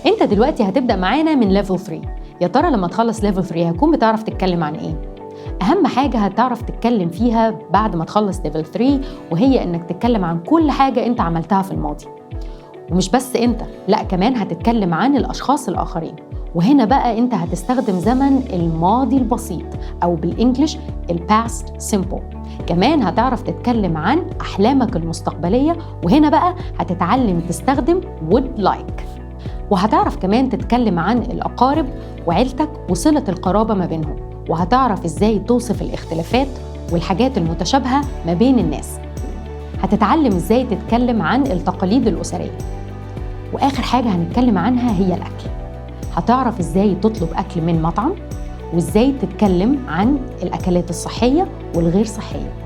انت دلوقتي هتبدأ معانا من ليفل 3. يا ترى لما تخلص ليفل 3 هتكون بتعرف تتكلم عن ايه؟ اهم حاجة هتعرف تتكلم فيها بعد ما تخلص ليفل 3 وهي انك تتكلم عن كل حاجة انت عملتها في الماضي. ومش بس انت، لا كمان هتتكلم عن الاشخاص الاخرين. وهنا بقى انت هتستخدم زمن الماضي البسيط او بالانجلش الباست سيمبل. كمان هتعرف تتكلم عن احلامك المستقبلية، وهنا بقى هتتعلم تستخدم would like. وهتعرف كمان تتكلم عن الأقارب وعيلتك وصلة القرابة ما بينهم، وهتعرف إزاي توصف الاختلافات والحاجات المتشابهة ما بين الناس. هتتعلم إزاي تتكلم عن التقاليد الأسرية. وآخر حاجة هنتكلم عنها هي الأكل. هتعرف إزاي تطلب أكل من مطعم، وإزاي تتكلم عن الأكلات الصحية والغير صحية.